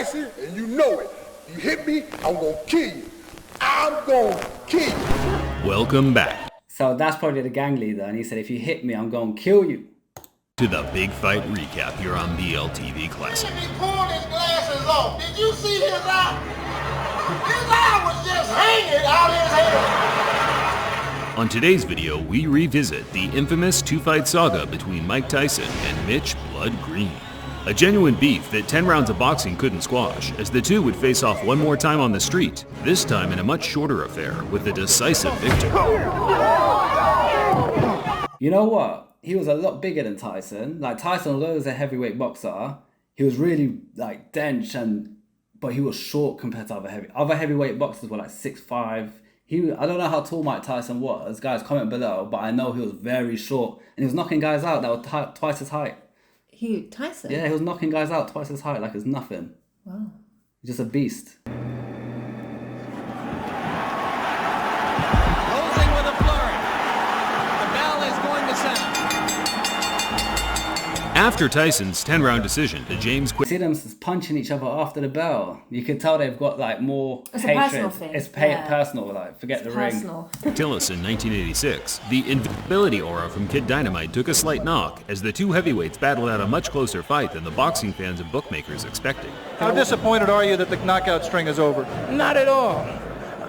Tyson, and you know it. You hit me, I'm gonna kill you. I'm gonna kill you. Welcome back. So that's probably the gang leader, and he said, if you hit me, I'm gonna kill you. To the Big Fight Recap here on BLTV Classic. He pulled his glasses off. Did you see his eye? His eye was just hanging out his head. On today's video, we revisit the infamous two-fight saga between Mike Tyson and Mitch "Blood" Green. A genuine beef that 10 rounds of boxing couldn't squash, as the two would face off one more time on the street, this time in a much shorter affair with a decisive victory. You know what? He was a lot bigger than Tyson. Like Tyson, although he was a heavyweight boxer, he was really like dense, but he was short compared to other heavyweight boxers were like 6'5". I don't know how tall Mike Tyson was. Guys, comment below. But I know he was very short, and he was knocking guys out that were twice his height. Tyson? Yeah, he was knocking guys out twice his height like it's nothing. Wow. He's just a beast. Closing with a flurry. The bell is going to sound. After Tyson's 10-round decision to James See them punching each other after the bell. You could tell they've got like more It's hatred. a personal thing. It's Yeah. personal, like forget It's the personal. Tillis in 1986, the invincibility aura from Kid Dynamite took a slight knock as the two heavyweights battled out a much closer fight than the boxing fans and bookmakers expected. How disappointed are you that the knockout string is over? Not at all.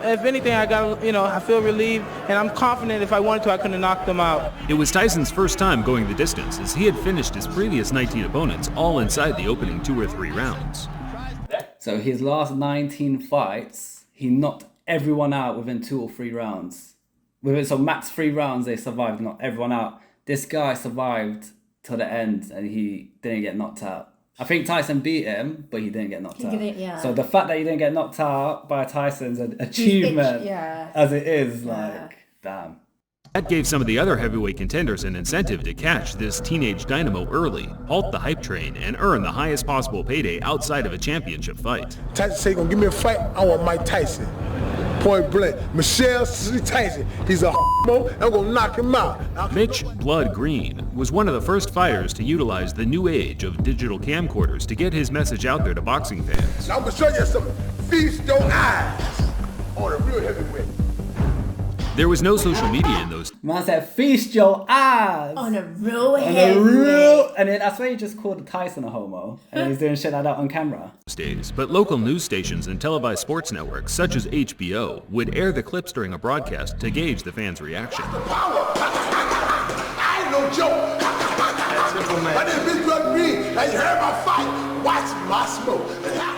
If anything, I feel relieved, and I'm confident if I wanted to, I could have knocked them out. It was Tyson's first time going the distance, as he had finished his previous 19 opponents all inside the opening 2 or 3 rounds. So his last 19 fights, he knocked everyone out within 2 or 3 rounds. So max 3 rounds they survived, knocked everyone out. This guy survived till the end and he didn't get knocked out. I think Tyson beat him, but he didn't get knocked out. Yeah. So the fact that he didn't get knocked out by Tyson's an achievement, as it is, like, damn. That gave some of the other heavyweight contenders an incentive to catch this teenage dynamo early, halt the hype train, and earn the highest possible payday outside of a championship fight. Tyson said, gonna give me a fight, I want Mike Tyson. Point blank. Michelle Tyson, he's a homo, I'm gonna knock him out. Mitch "Blood" Green was one of the first fighters to utilize the new age of digital camcorders to get his message out there to boxing fans. Now I'm gonna show you something. Feast your eyes on a real heavyweight. There was no social media in those Man said, feast your eyes On a real and then that's why he just called Tyson a homo, and he's doing shit like that on camera. days, but local news stations and televised sports networks such as HBO would air the clips during a broadcast to gauge the fans' reaction. Power! I ain't no joke! My name is Mitch Green, and you heard my fight. Watch my smoke.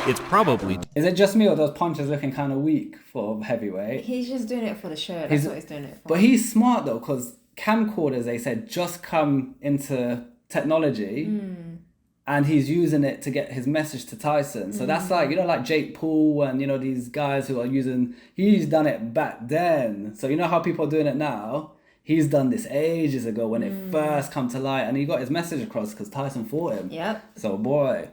It's probably Is it just me or those punches looking kind of weak for heavyweight? He's just doing it for the show. That's what he's doing it for. But he's smart though, because camcorders, they said, just come into technology and he's using it to get his message to Tyson. So that's like, like Jake Paul and, these guys who are he's done it back then. So you know how people are doing it now? He's done this ages ago when it first come to light, and he got his message across because Tyson fought him. Yep. So boy.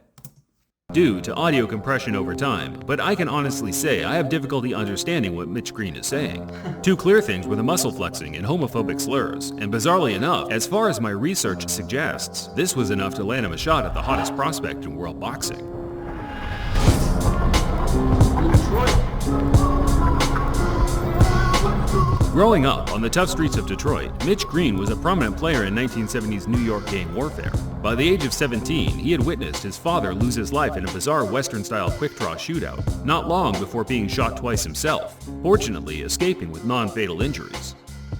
due to audio compression over time, but I can honestly say I have difficulty understanding what Mitch Green is saying. Two clear things were the muscle flexing and homophobic slurs, and bizarrely enough, as far as my research suggests, this was enough to land him a shot at the hottest prospect in world boxing. Growing up on the tough streets of Detroit, Mitch Green was a prominent player in 1970s New York gang warfare. By the age of 17, he had witnessed his father lose his life in a bizarre Western-style quick-draw shootout, not long before being shot twice himself, fortunately escaping with non-fatal injuries.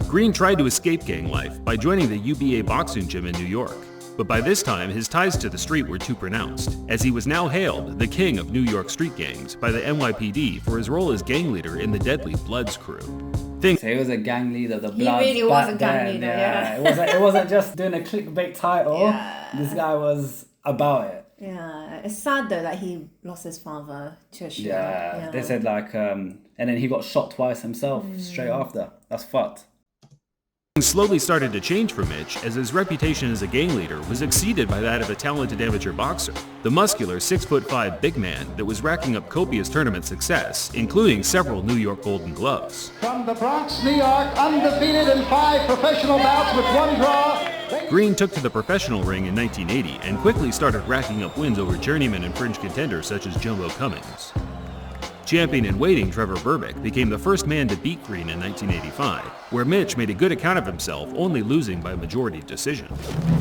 Green tried to escape gang life by joining the UBA boxing gym in New York, but by this time his ties to the street were too pronounced, as he was now hailed the king of New York street gangs by the NYPD for his role as gang leader in the deadly Bloods crew. So he was a gang leader, the Bloods. He really was a gang then, leader, yeah. It wasn't just doing a clickbait title. Yeah. This guy was about it. Yeah, it's sad though that he lost his father to a shootout. Yeah. They said and then he got shot twice himself straight after. That's fucked. Things slowly started to change for Mitch as his reputation as a gang leader was exceeded by that of a talented amateur boxer, the muscular 6'5" big man that was racking up copious tournament success, including several New York Golden Gloves. From the Bronx, New York, undefeated in 5 professional bouts with 1 draw, Green took to the professional ring in 1980 and quickly started racking up wins over journeyman and fringe contenders such as Jumbo Cummings. Champion in waiting Trevor Berbick became the first man to beat Green in 1985, where Mitch made a good account of himself, only losing by majority decision.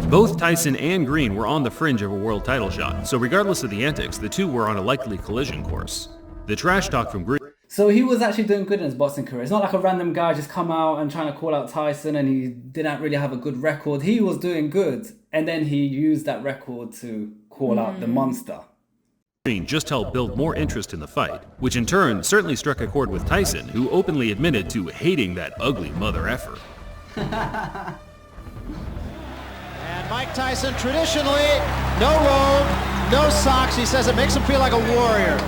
Both Tyson and Green were on the fringe of a world title shot, so regardless of the antics, the two were on a likely collision course. The trash talk from Green... So he was actually doing good in his boxing career. It's not like a random guy just come out and trying to call out Tyson and he didn't really have a good record. He was doing good, and then he used that record to call out the monster. Green just helped build more interest in the fight, which in turn certainly struck a chord with Tyson, who openly admitted to hating that ugly mother effer. And Mike Tyson, traditionally, no robe, no socks. He says it makes him feel like a warrior.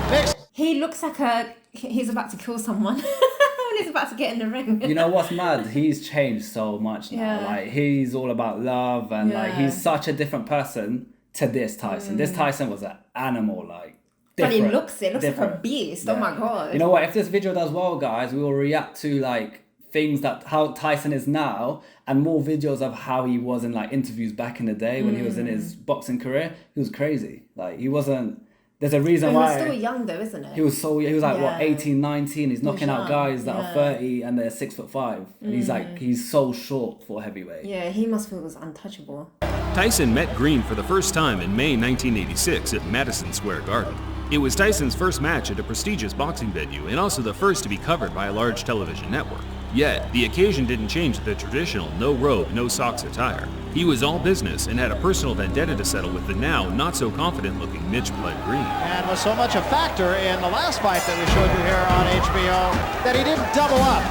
He looks like he's about to kill someone when he's about to get in the ring. You know what's mad? He's changed so much now. Yeah. Like, he's all about love, and like he's such a different person to this Tyson. This Tyson was an animal, like, But different. it looks like a beast. Oh my god. You know what? If this video does well, guys, we will react to like things that how Tyson is now, and more videos of how he was in like interviews back in the day when he was in his boxing career. He was crazy. Like, he wasn't. There's a reason why. He was still young though, isn't it? He was like what, 18, 19. He's knocking out guys that are 30 and they're 6'5", and he's so short for heavyweight. Yeah, he must feel was untouchable. Tyson met Green for the first time in May 1986 at Madison Square Garden. It was Tyson's first match at a prestigious boxing venue and also the first to be covered by a large television network. Yet, the occasion didn't change the traditional no robe, no socks attire. He was all business and had a personal vendetta to settle with the now not-so-confident-looking Mitch Blood Green. And was so much a factor in the last fight that we showed you here on HBO that he didn't double up.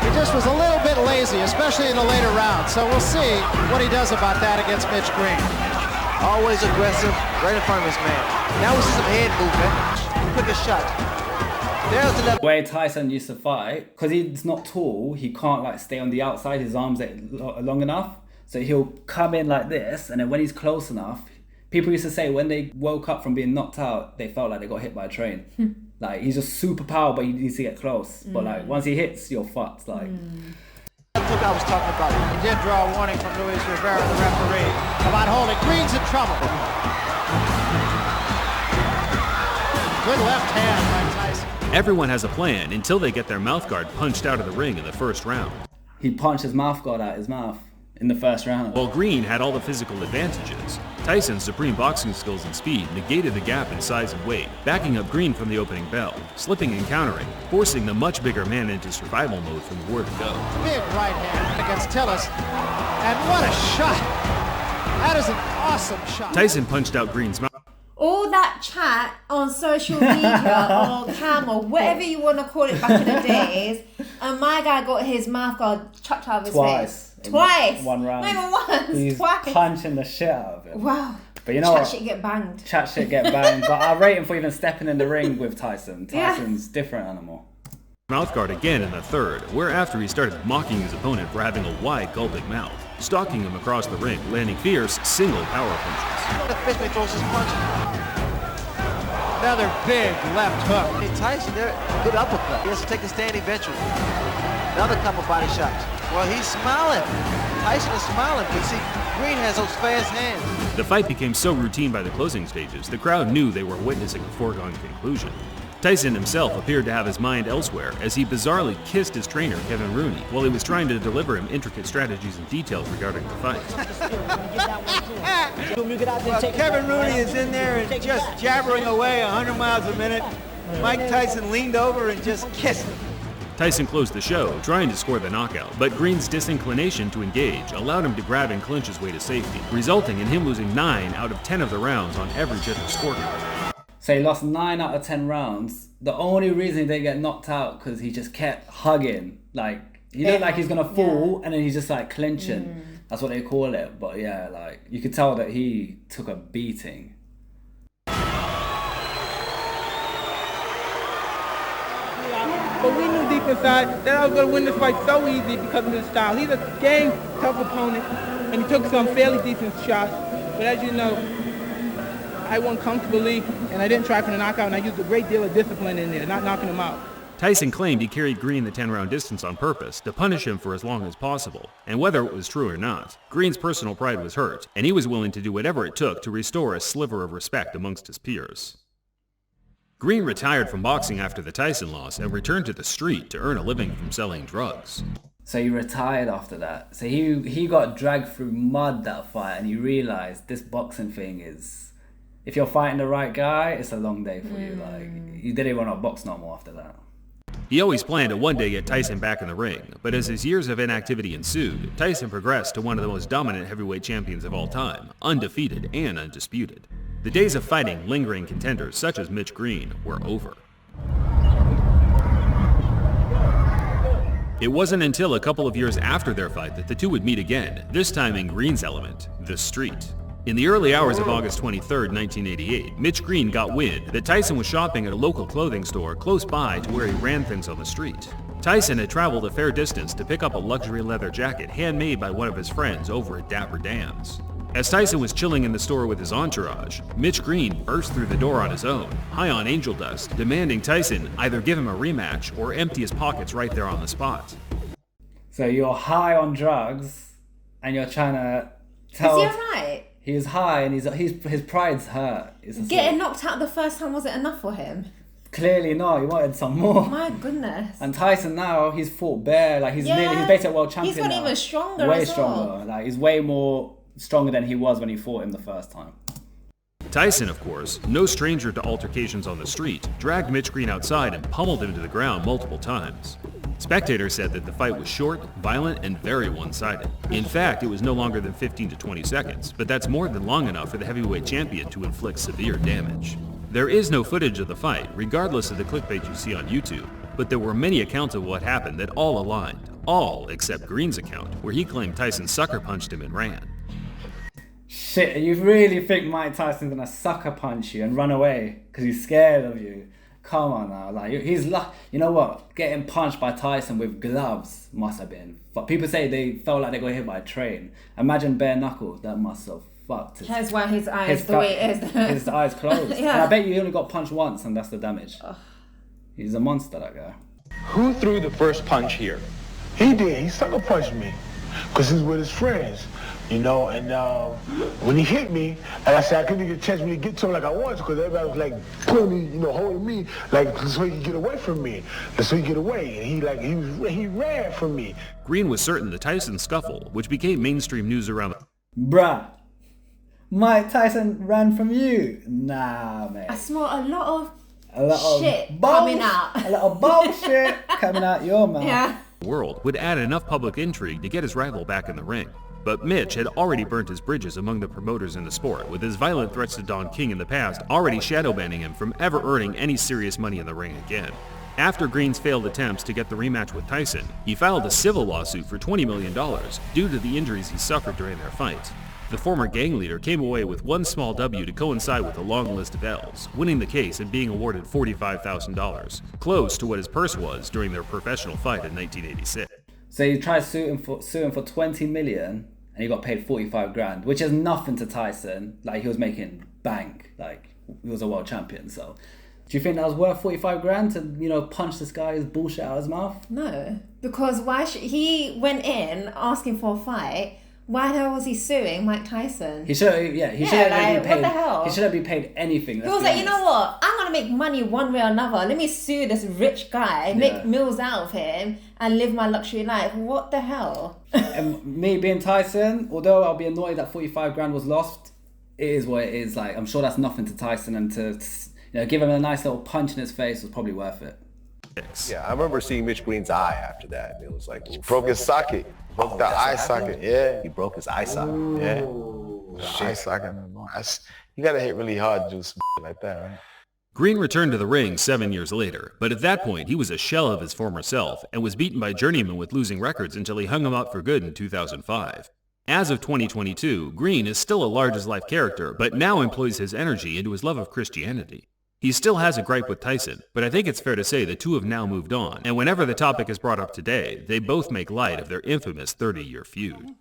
He just was a little bit lazy, especially in the later rounds. So we'll see what he does about that against Mitch Green. Always aggressive, right in front of his man. Now we see some head movement. Quick a shot. There's the left. The way Tyson used to fight, because he's not tall, he can't like stay on the outside. His arms ain't long enough, so he'll come in like this, and then when he's close enough, people used to say when they woke up from being knocked out, they felt like they got hit by a train. Like, he's just super power, but he needs to get close. But like, once he hits, you're fucked. Like. That's what I was talking about. He did draw a warning from Luis Rivera, the referee, about holding. Green's in trouble. Good left hand by Tyson. Everyone has a plan until they get their mouthguard punched out of the ring in the first round. He punched his mouthguard out his mouth in the first round. While Green had all the physical advantages, Tyson's supreme boxing skills and speed negated the gap in size and weight, backing up Green from the opening bell, slipping and countering, forcing the much bigger man into survival mode from the word go. Big right hand against Tillis. And what a shot. That is an awesome shot. Tyson punched out Green's mouth. All that chat on social media or camera, whatever you want to call it back in the days, and my guy got his mouth guard chucked out of his face. Twice. One round. Not even once. He's twice. punching the shit out of him. Wow. But you know Chat what? shit get banged. Chat shit get banged. But I rate him for even stepping in the ring with Tyson. Yeah. Tyson's different animal. Mouthguard again in the third, whereafter he started mocking his opponent for having a wide, gulping mouth, stalking him across the ring, landing fierce, single power punches. The fist throws his punch. Another big left hook. Hey, Tyson, there, good uppercut. He has to take a stand eventually. Another couple body shots. Well, he's smiling. Tyson is smiling, but see, Green has those fast hands. The fight became so routine by the closing stages, the crowd knew they were witnessing a foregone conclusion. Tyson himself appeared to have his mind elsewhere as he bizarrely kissed his trainer, Kevin Rooney, while he was trying to deliver him intricate strategies and details regarding the fight. Well, Kevin Rooney is in there and just jabbering away 100 miles a minute. Mike Tyson leaned over and just kissed him. Tyson closed the show, trying to score the knockout, but Green's disinclination to engage allowed him to grab and clinch his way to safety, resulting in him losing 9 out of 10 of the rounds on every different scorecard. So he lost 9 out of 10 rounds. The only reason he didn't get knocked out because he just kept hugging. Like, he looked like he's gonna fall, and then he's just like clinching. That's what they call it. But yeah, like, you could tell that he took a beating. But we knew deep inside that I was going to win this fight so easy because of his style. He's a game, tough opponent, and he took some fairly decent shots. But as you know, I won comfortably, and I didn't try for the knockout, and I used a great deal of discipline in there, not knocking him out. Tyson claimed he carried Green the 10-round distance on purpose to punish him for as long as possible, and whether it was true or not, Green's personal pride was hurt, and he was willing to do whatever it took to restore a sliver of respect amongst his peers. Green retired from boxing after the Tyson loss and returned to the street to earn a living from selling drugs. So he retired after that. So he got dragged through mud that fight, and he realized this boxing thing is, if you're fighting the right guy, it's a long day for you. Like, you didn't want to box no more after that. He always planned to one day get Tyson back in the ring, but as his years of inactivity ensued, Tyson progressed to one of the most dominant heavyweight champions of all time, undefeated and undisputed. The days of fighting lingering contenders such as Mitch Green were over. It wasn't until a couple of years after their fight that the two would meet again, this time in Green's element, the street. In the early hours of August 23, 1988, Mitch Green got wind that Tyson was shopping at a local clothing store close by to where he ran things on the street. Tyson had traveled a fair distance to pick up a luxury leather jacket handmade by one of his friends over at Dapper Dan's. As Tyson was chilling in the store with his entourage, Mitch Green burst through the door on his own, high on angel dust, demanding Tyson either give him a rematch or empty his pockets right there on the spot. So you're high on drugs, and you're trying to tell... Is he alright? He's high, and his pride's hurt. Getting knocked out the first time wasn't enough for him? Clearly not. He wanted some more. My goodness. And Tyson now, he's fought bare. Like, he's basically a world champion. He's got now. even stronger. Way as stronger. Well. Like, he's way more stronger than he was when he fought him the first time. Tyson, of course, no stranger to altercations on the street, dragged Mitch Green outside and pummeled him to the ground multiple times. Spectators said that the fight was short, violent, and very one-sided. In fact, it was no longer than 15 to 20 seconds, but that's more than long enough for the heavyweight champion to inflict severe damage. There is no footage of the fight, regardless of the clickbait you see on YouTube, but there were many accounts of what happened that all aligned, all except Green's account, where he claimed Tyson sucker punched him and ran. Shit, you really think Mike Tyson's gonna sucker punch you and run away because he's scared of you? Come on now, like, he's you know what? Getting punched by Tyson with gloves must have been. People say they felt like they got hit by a train. Imagine bare knuckles. That must have fucked. That's why his eyes the way it is. His eyes closed. Yeah. And I bet you he only got punched once, and that's the damage. Ugh. He's a monster, that guy. Who threw the first punch here? He did. He sucker punched me because he's with his friends. You know, and when he hit me, and I said I couldn't get a chance to get to him like I wanted to, because everybody was like pulling me, you know, holding me, like so he could get away from me, and so he get away, and he ran from me. Green was certain the Tyson scuffle, which became mainstream news around the... Bruh, Mike Tyson ran from you? Nah, man. I smell a lot of shit coming out. A lot of bullshit coming out your mouth. Yeah. World would add enough public intrigue to get his rival back in the ring. But Mitch had already burnt his bridges among the promoters in the sport, with his violent threats to Don King in the past already shadow banning him from ever earning any serious money in the ring again. After Green's failed attempts to get the rematch with Tyson, he filed a civil lawsuit for $20 million due to the injuries he suffered during their fight. The former gang leader came away with one small W to coincide with a long list of L's, winning the case and being awarded $45,000, close to what his purse was during their professional fight in 1986. So he tried suing for $20 million, and he got paid 45 grand, which is nothing to Tyson. Like, he was making bank. Like, he was a world champion. So, do you think that was worth 45 grand to, you know, punch this guy's bullshit out of his mouth? No, because he went in asking for a fight. Why the hell was he suing Mike Tyson? He shouldn't be paid. What the hell? He shouldn't be paid anything. He was like, you know what? I'm gonna make money one way or another. Let me sue this rich guy, make meals out of him, and live my luxury life. What the hell? And me being Tyson, although I'll be annoyed that 45 grand was lost, it is what it is. Like, I'm sure that's nothing to Tyson, and to give him a nice little punch in his face was probably worth it. Yeah, I remember seeing Mitch Green's eye after that. It was like, he broke his socket. Broke the eye socket. Yeah, he broke his eye socket. Yeah, eye socket. You gotta hit really hard to do some like that, right? Green returned to the ring 7 years later, but at that point he was a shell of his former self and was beaten by journeymen with losing records until he hung him up for good in 2005. As of 2022, Green is still a large-as-life character, but now employs his energy into his love of Christianity. He still has a gripe with Tyson, but I think it's fair to say the two have now moved on, and whenever the topic is brought up today, they both make light of their infamous 30-year feud.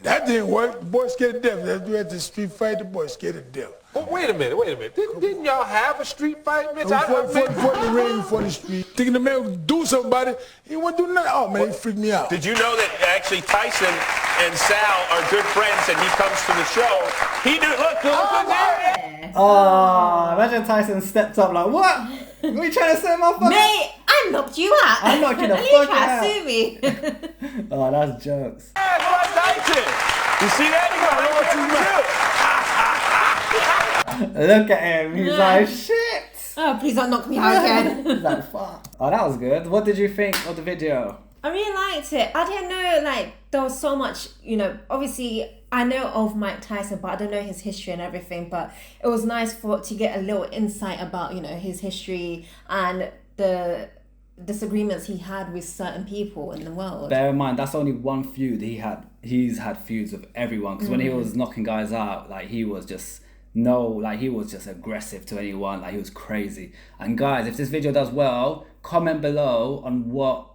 That didn't work. The boy scared to death. Let's do at the street fight. The boy scared to death. Oh, wait a minute. Didn't y'all have a street fight, Mitch? For the ring, for the street. Thinking the man would do something about it. He wouldn't do nothing. Oh, man, he freaked me out. Did you know that actually Tyson and Sal are good friends and he comes to the show? He knew, look there. Oh, imagine Tyson stepped up like, what? What are you trying to say, motherfucker? Mate, I knocked you out. I'm knocking the and fuck you try out. to sue me. Oh, that's jokes. Hey, what about Tyson? You see that? Look at him. He's like, shit. Oh, please don't knock me out again. He's like, fuck. Oh, that was good. What did you think of the video? I really liked it. I didn't know, like, there was so much, you know, obviously I know of Mike Tyson, but I don't know his history and everything, but it was nice to get a little insight about, you know, his history and the disagreements he had with certain people in the world. Bear in mind, that's only one feud he had. He's had feuds with everyone, because when he was knocking guys out, like, he was just aggressive to anyone. Like, he was crazy. And guys, if this video does well, comment below on what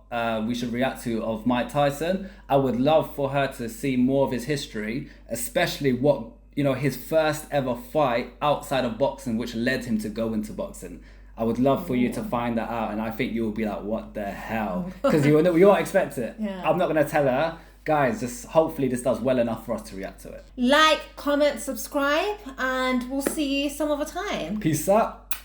we should react to of Mike Tyson. I would love for her to see more of his history, especially what, you know, his first ever fight outside of boxing, which led him to go into boxing. I would love for you to find that out, and I think you'll be like, what the hell? Because you won't expect it. Yeah. I'm not going to tell her. Guys, just hopefully this does well enough for us to react to it. Like, comment, subscribe, and we'll see you some other time. Peace out.